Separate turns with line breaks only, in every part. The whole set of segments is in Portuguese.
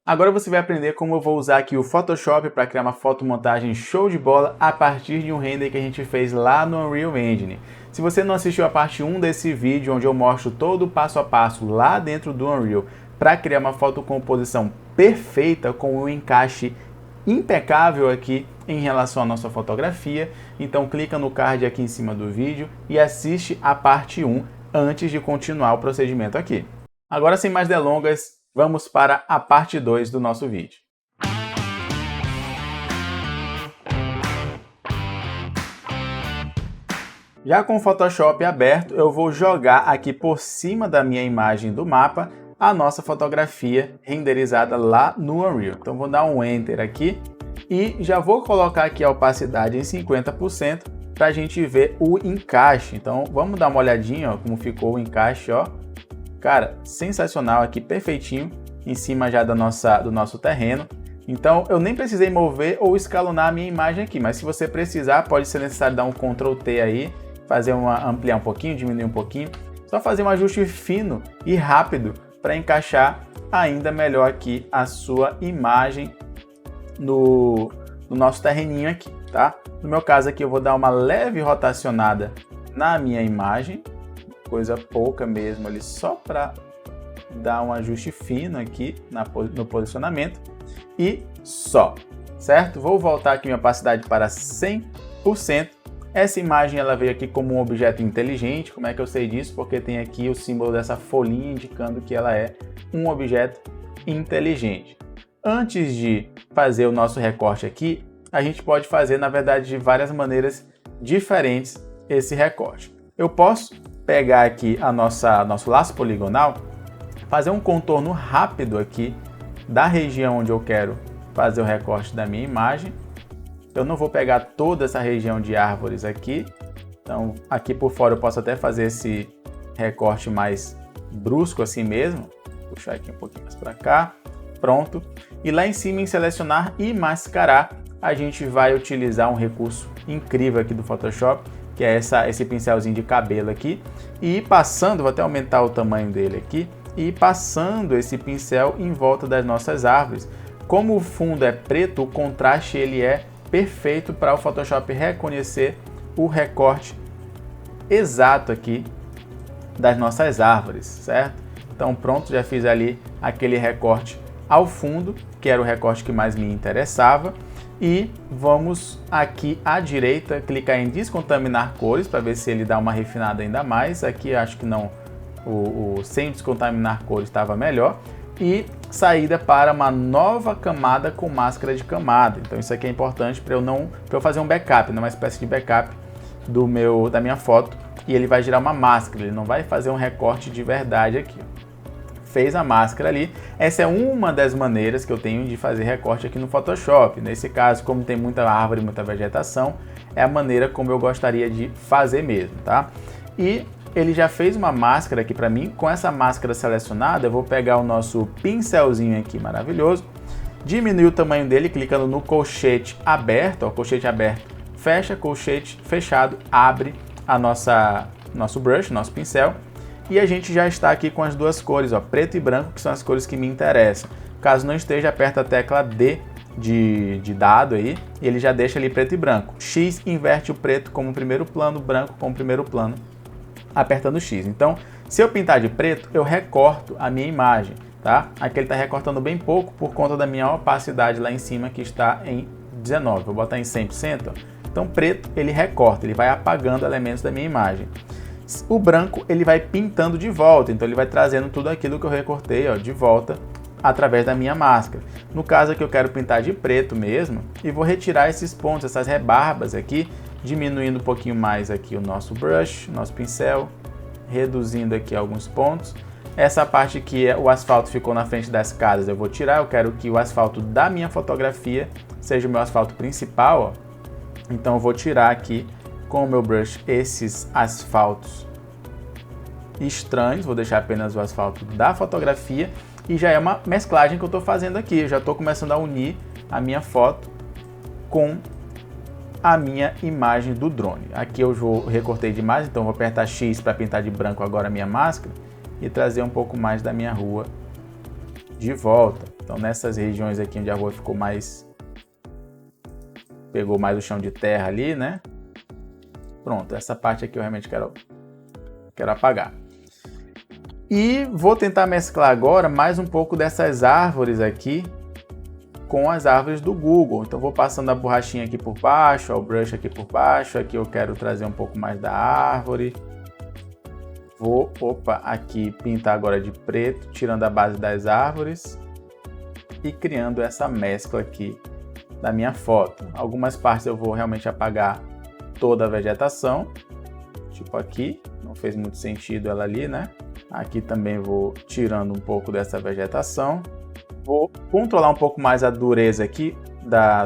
Agora você vai aprender como eu vou usar aqui o Photoshop para criar uma fotomontagem show de bola a partir de um render que a gente fez lá no Unreal Engine. Se você não assistiu a parte 1 desse vídeo, onde eu mostro todo o passo a passo lá dentro do Unreal para criar uma fotocomposição perfeita com um encaixe impecável aqui em relação à nossa fotografia, então clica no card aqui em cima do vídeo e assiste a parte 1 antes de continuar o procedimento aqui. Agora, sem mais delongas, vamos para a parte 2 do nosso vídeo. Já com o Photoshop aberto, eu vou jogar aqui por cima da minha imagem do mapa a nossa fotografia renderizada lá no Unreal. Então vou dar um Enter aqui e já vou colocar aqui a opacidade em 50% para a gente ver o encaixe. Então vamos dar uma olhadinha, ó, como ficou o encaixe, ó. Cara, sensacional aqui, perfeitinho, em cima já do nosso terreno. Então eu nem precisei mover ou escalonar a minha imagem aqui, mas se você precisar, pode ser necessário dar um Ctrl T aí, ampliar um pouquinho, diminuir um pouquinho, só fazer um ajuste fino e rápido para encaixar ainda melhor aqui a sua imagem no nosso terreninho aqui, tá? No meu caso aqui eu vou dar uma leve rotacionada na minha imagem, coisa pouca mesmo ali, só para dar um ajuste fino aqui no posicionamento e só, certo? Vou voltar aqui minha opacidade para 100%. Essa imagem ela veio aqui como um objeto inteligente. Como é que eu sei disso? Porque tem aqui o símbolo dessa folhinha indicando que ela é um objeto inteligente. Antes de fazer o nosso recorte aqui, a gente pode fazer, na verdade, de várias maneiras diferentes esse recorte. Eu posso pegar aqui nosso laço poligonal, fazer um contorno rápido aqui da região onde eu quero fazer o recorte da minha imagem. Eu não vou pegar toda essa região de árvores aqui, então aqui por fora eu posso até fazer esse recorte mais brusco assim mesmo. Vou puxar aqui um pouquinho mais para cá, pronto. E lá em cima em selecionar e mascarar, a gente vai utilizar um recurso incrível aqui do Photoshop, que é esse pincelzinho de cabelo aqui, e ir passando, vou até aumentar o tamanho dele aqui, e ir passando esse pincel em volta das nossas árvores. Como o fundo é preto, o contraste ele é perfeito para o Photoshop reconhecer o recorte exato aqui das nossas árvores, certo? Então pronto, já fiz ali aquele recorte ao fundo, que era o recorte que mais me interessava. E vamos aqui à direita, clicar em descontaminar cores para ver se ele dá uma refinada ainda mais. Aqui acho que não, sem descontaminar cores estava melhor. E saída para uma nova camada com máscara de camada. Então isso aqui é importante para eu fazer um backup, uma espécie de backup da minha foto, e ele vai gerar uma máscara, ele não vai fazer um recorte de verdade aqui. Fez a máscara ali. Essa é uma das maneiras que eu tenho de fazer recorte aqui no Photoshop. Nesse caso, como tem muita árvore, muita vegetação, é a maneira como eu gostaria de fazer mesmo, tá? E ele já fez uma máscara aqui para mim. Com essa máscara selecionada, eu vou pegar o nosso pincelzinho aqui maravilhoso, diminuir o tamanho dele clicando no colchete aberto, ó, colchete aberto, fecha, colchete fechado, abre nosso brush, nosso pincel, e a gente já está aqui com as duas cores, ó, preto e branco, que são as cores que me interessam. Caso não esteja, aperta a tecla D de dado aí, e ele já deixa ali preto e branco. X inverte o preto como primeiro plano, branco como primeiro plano, apertando X. Então, se eu pintar de preto, eu recorto a minha imagem, tá? Aqui ele está recortando bem pouco por conta da minha opacidade lá em cima, que está em 19. Vou botar em 100%. Ó. Então, preto, ele recorta, ele vai apagando elementos da minha imagem. O branco, ele vai pintando de volta, então ele vai trazendo tudo aquilo que eu recortei, ó, de volta através da minha máscara. No caso aqui eu quero pintar de preto mesmo, e vou retirar esses pontos, essas rebarbas aqui, diminuindo um pouquinho mais aqui o nosso brush, nosso pincel, reduzindo aqui alguns pontos. Essa parte que o asfalto ficou na frente das casas eu vou tirar, eu quero que o asfalto da minha fotografia seja o meu asfalto principal, ó. Então eu vou tirar aqui com o meu brush esses asfaltos estranhos, vou deixar apenas o asfalto da fotografia, e já é uma mesclagem que eu estou fazendo aqui, eu já estou começando a unir a minha foto com a minha imagem do drone. Aqui eu recortei demais, então vou apertar X para pintar de branco agora a minha máscara e trazer um pouco mais da minha rua de volta. Então nessas regiões aqui onde a rua ficou mais... pegou mais o chão de terra ali, né? Pronto, essa parte aqui eu realmente quero apagar. E vou tentar mesclar agora mais um pouco dessas árvores aqui com as árvores do Google. Então vou passando a borrachinha aqui por baixo, o brush aqui por baixo. Aqui eu quero trazer um pouco mais da árvore. Vou, aqui pintar agora de preto, tirando a base das árvores e criando essa mescla aqui da minha foto. Algumas partes eu vou realmente apagar toda a vegetação, tipo aqui, não fez muito sentido ela ali, né? Aqui também vou tirando um pouco dessa vegetação. Vou controlar um pouco mais a dureza aqui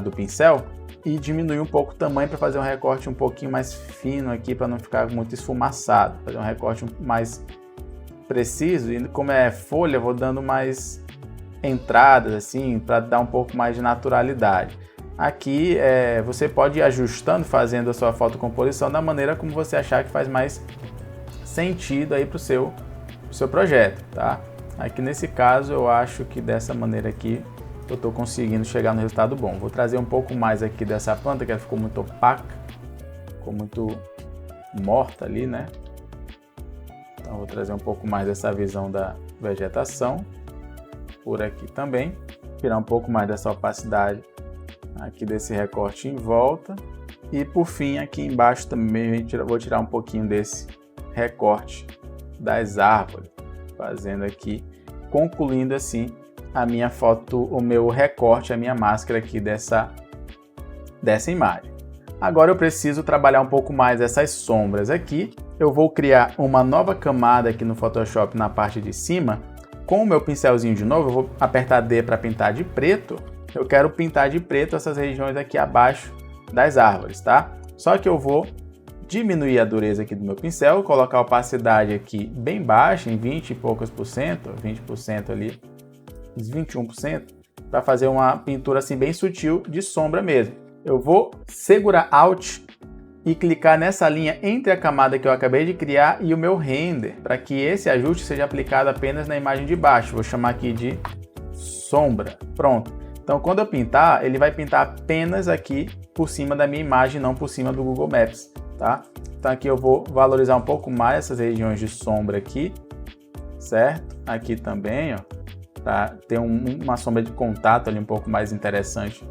do pincel e diminuir um pouco o tamanho para fazer um recorte um pouquinho mais fino aqui, para não ficar muito esfumaçado. Fazer um recorte mais preciso, e como é folha, vou dando mais entradas assim, para dar um pouco mais de naturalidade. Aqui você pode ir ajustando, fazendo a sua fotocomposição da maneira como você achar que faz mais sentido aí para o seu projeto, tá? Aqui nesse caso eu acho que dessa maneira aqui eu estou conseguindo chegar no resultado bom. Vou trazer um pouco mais aqui dessa planta, que ela ficou muito opaca, ficou muito morta ali, né? Então vou trazer um pouco mais dessa visão da vegetação por aqui também. Tirar um pouco mais dessa opacidade aqui desse recorte em volta. E por fim aqui embaixo também vou tirar um pouquinho desse recorte das árvores, fazendo aqui, concluindo assim a minha foto, o meu recorte, a minha máscara aqui dessa imagem. Agora eu preciso trabalhar um pouco mais essas sombras aqui. Eu vou criar uma nova camada aqui no Photoshop na parte de cima. Com o meu pincelzinho de novo, eu vou apertar D para pintar de preto. Eu quero pintar de preto essas regiões aqui abaixo das árvores, tá? Só que eu vou diminuir a dureza aqui do meu pincel, colocar a opacidade aqui bem baixa, em 20 e poucos por cento, 20% ali, uns 21%, para fazer uma pintura assim bem sutil de sombra mesmo. Eu vou segurar Alt e clicar nessa linha entre a camada que eu acabei de criar e o meu render, para que esse ajuste seja aplicado apenas na imagem de baixo. Vou chamar aqui de sombra. Pronto. Então quando eu pintar, ele vai pintar apenas aqui por cima da minha imagem, não por cima do Google Maps, tá? Então aqui eu vou valorizar um pouco mais essas regiões de sombra aqui, certo? Aqui também, ó, para ter uma sombra de contato ali um pouco mais interessante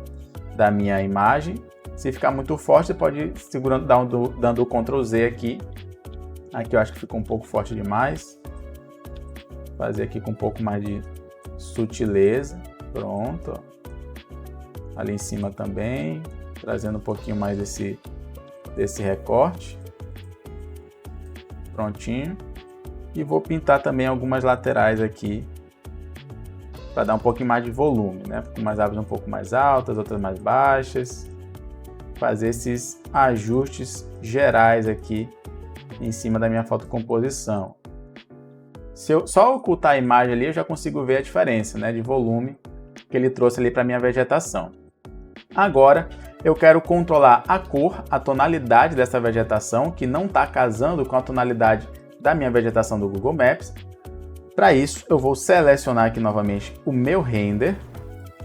da minha imagem. Se ficar muito forte, você pode ir segurando, dando o Ctrl Z aqui. Aqui eu acho que ficou um pouco forte demais. Fazer aqui com um pouco mais de sutileza. Pronto, ó. Ali em cima também, trazendo um pouquinho mais desse recorte. Prontinho. E vou pintar também algumas laterais aqui, para dar um pouquinho mais de volume, né? Umas árvores um pouco mais altas, outras mais baixas. Fazer esses ajustes gerais aqui em cima da minha fotocomposição. Se eu só ocultar a imagem ali, eu já consigo ver a diferença, né, de volume que ele trouxe ali para minha vegetação. Agora eu quero controlar a cor, a tonalidade dessa vegetação, que não está casando com a tonalidade da minha vegetação do Google Maps. Para isso, eu vou selecionar aqui novamente o meu render.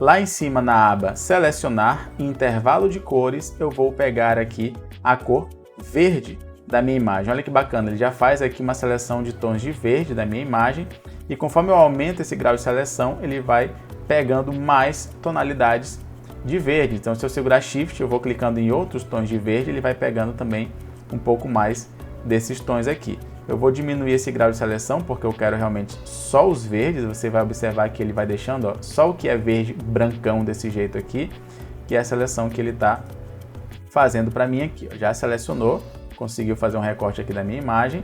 Lá em cima na aba selecionar, em intervalo de cores, eu vou pegar aqui a cor verde da minha imagem. Olha que bacana, ele já faz aqui uma seleção de tons de verde da minha imagem, e conforme eu aumento esse grau de seleção, ele vai pegando mais tonalidades de verde. Então se eu segurar Shift, eu vou clicando em outros tons de verde, ele vai pegando também um pouco mais desses tons aqui. Eu vou diminuir esse grau de seleção porque eu quero realmente só os verdes. Você vai observar que ele vai deixando, ó, só o que é verde brancão desse jeito aqui, que é a seleção que ele está fazendo para mim aqui. Ó. Já selecionou, conseguiu fazer um recorte aqui da minha imagem.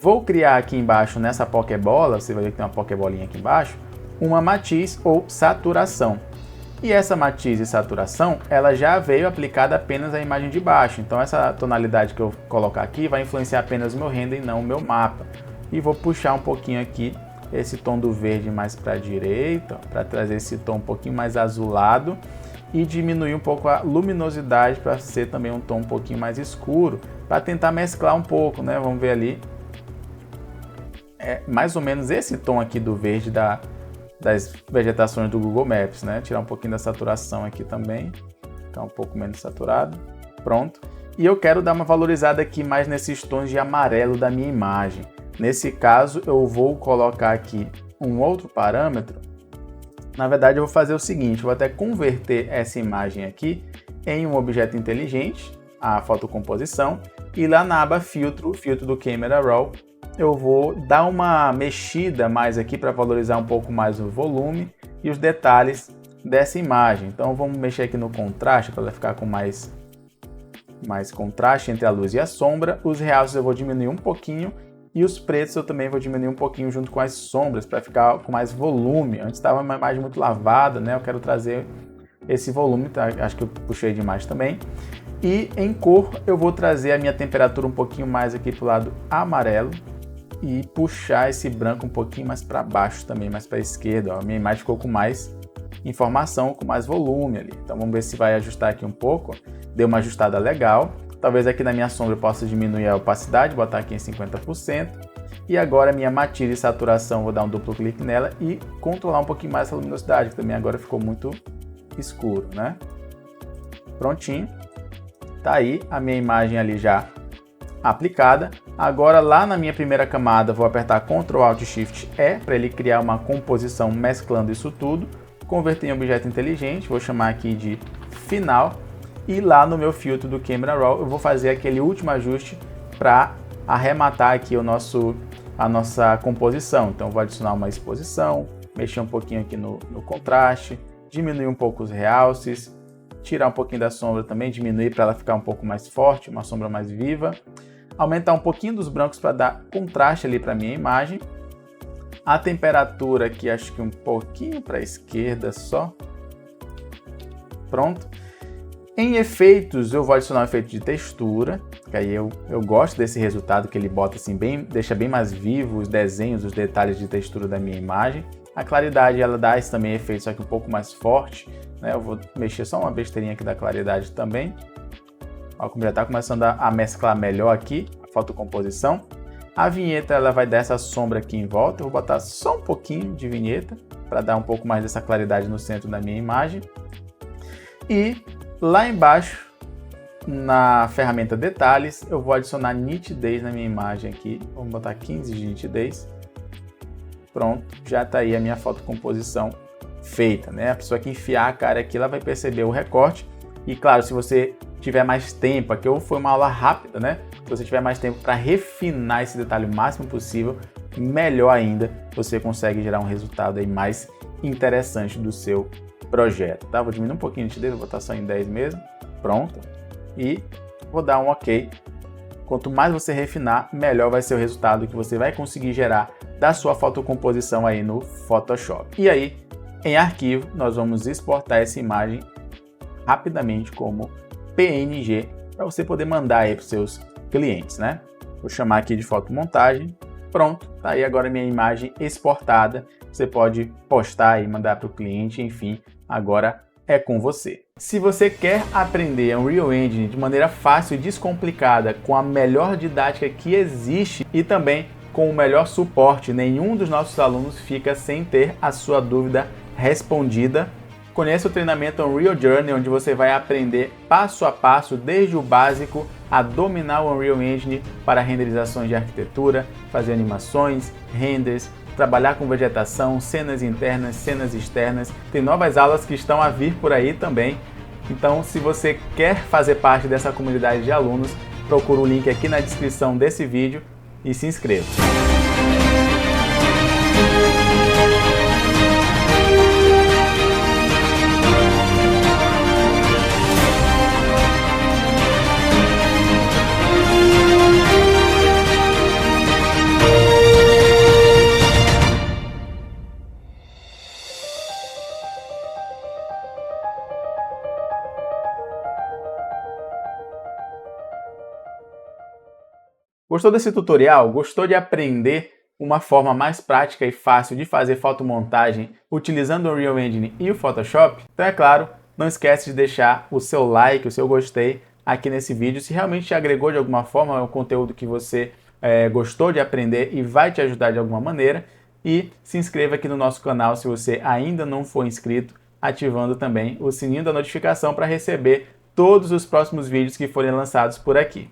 Vou criar aqui embaixo, nessa Pokébola, você vai ver que tem uma Pokébolinha aqui embaixo, uma matiz ou saturação. E essa matiz e saturação, ela já veio aplicada apenas à imagem de baixo. Então essa tonalidade que eu colocar aqui vai influenciar apenas o meu render e não o meu mapa. E vou puxar um pouquinho aqui esse tom do verde mais para a direita, para trazer esse tom um pouquinho mais azulado. E diminuir um pouco a luminosidade para ser também um tom um pouquinho mais escuro, para tentar mesclar um pouco, né? Vamos ver ali. É mais ou menos esse tom aqui do verde das vegetações do Google Maps, né? Tirar um pouquinho da saturação aqui também, ficar um pouco menos saturado, pronto. E eu quero dar uma valorizada aqui mais nesses tons de amarelo da minha imagem. Nesse caso, eu vou colocar aqui um outro parâmetro. Na verdade, eu vou fazer o seguinte, eu vou até converter essa imagem aqui em um objeto inteligente, a fotocomposição, e lá na aba filtro, filtro do Camera Raw, eu vou dar uma mexida mais aqui para valorizar um pouco mais o volume e os detalhes dessa imagem. Então vamos mexer aqui no contraste para ela ficar com mais contraste entre a luz e a sombra. Os realces eu vou diminuir um pouquinho e os pretos eu também vou diminuir um pouquinho junto com as sombras para ficar com mais volume. Antes estava uma imagem muito lavada, né? Eu quero trazer esse volume, tá? Acho que eu puxei demais também. E em cor eu vou trazer a minha temperatura um pouquinho mais aqui para o lado amarelo e puxar esse branco um pouquinho mais para baixo também, mais para a esquerda. Ó. A minha imagem ficou com mais informação, com mais volume ali. Então vamos ver se vai ajustar aqui um pouco. Deu uma ajustada legal. Talvez aqui na minha sombra eu possa diminuir a opacidade, botar aqui em 50%. E agora a minha matizes e saturação, vou dar um duplo clique nela e controlar um pouquinho mais essa luminosidade, que também agora ficou muito escuro, né? Prontinho. Tá aí a minha imagem ali já aplicada. Agora lá na minha primeira camada vou apertar Ctrl Alt Shift E para ele criar uma composição mesclando isso tudo, converter em objeto inteligente, vou chamar aqui de final, e lá no meu filtro do Camera Raw eu vou fazer aquele último ajuste para arrematar aqui a nossa composição. Então vou adicionar uma exposição, mexer um pouquinho aqui no contraste, diminuir um pouco os realces, tirar um pouquinho da sombra também, diminuir para ela ficar um pouco mais forte, uma sombra mais viva. Aumentar um pouquinho dos brancos para dar contraste ali para minha imagem. A temperatura aqui, acho que um pouquinho para a esquerda só. Pronto. Em efeitos, eu vou adicionar um efeito de textura, que aí eu gosto desse resultado que ele bota assim, deixa bem mais vivo os desenhos, os detalhes de textura da minha imagem. A claridade, ela dá esse também efeito, só que um pouco mais forte, né? Eu vou mexer só uma besteirinha aqui da claridade também. Ó, como já está começando a mesclar melhor aqui, a fotocomposição. A vinheta, ela vai dar essa sombra aqui em volta. Eu vou botar só um pouquinho de vinheta, para dar um pouco mais dessa claridade no centro da minha imagem. E lá embaixo, na ferramenta Detalhes, eu vou adicionar nitidez na minha imagem aqui. Vamos botar 15 de nitidez. Pronto, já está aí a minha fotocomposição feita, né? A pessoa que enfiar a cara aqui, ela vai perceber o recorte. E claro, se você tiver mais tempo, aqui foi uma aula rápida, né? Se você tiver mais tempo para refinar esse detalhe o máximo possível, melhor ainda, você consegue gerar um resultado aí mais interessante do seu projeto, tá? Vou diminuir um pouquinho de nitidez, vou botar só em 10 mesmo. Pronto. E vou dar um OK. Quanto mais você refinar, melhor vai ser o resultado que você vai conseguir gerar da sua fotocomposição aí no Photoshop. E aí, em arquivo, nós vamos exportar essa imagem rapidamente como PNG para você poder mandar aí para os seus clientes, né? Vou chamar aqui de fotomontagem. Pronto, tá aí agora a minha imagem exportada. Você pode postar e mandar para o cliente, enfim, agora é com você. Se você quer aprender Unreal Engine de maneira fácil e descomplicada, com a melhor didática que existe e também com o melhor suporte, nenhum dos nossos alunos fica sem ter a sua dúvida respondida. Conheça o treinamento Unreal Journey, onde você vai aprender passo a passo, desde o básico, a dominar o Unreal Engine para renderizações de arquitetura, fazer animações, renders, trabalhar com vegetação, cenas internas, cenas externas. Tem novas aulas que estão a vir por aí também. Então, se você quer fazer parte dessa comunidade de alunos, procura o link aqui na descrição desse vídeo e se inscreva. Gostou desse tutorial? Gostou de aprender uma forma mais prática e fácil de fazer fotomontagem utilizando o Unreal Engine e o Photoshop? Então, é claro, não esquece de deixar o seu like, o seu gostei aqui nesse vídeo. Se realmente te agregou de alguma forma, é um conteúdo que você gostou de aprender e vai te ajudar de alguma maneira. e se inscreva aqui no nosso canal se você ainda não for inscrito, ativando também o sininho da notificação para receber todos os próximos vídeos que forem lançados por aqui.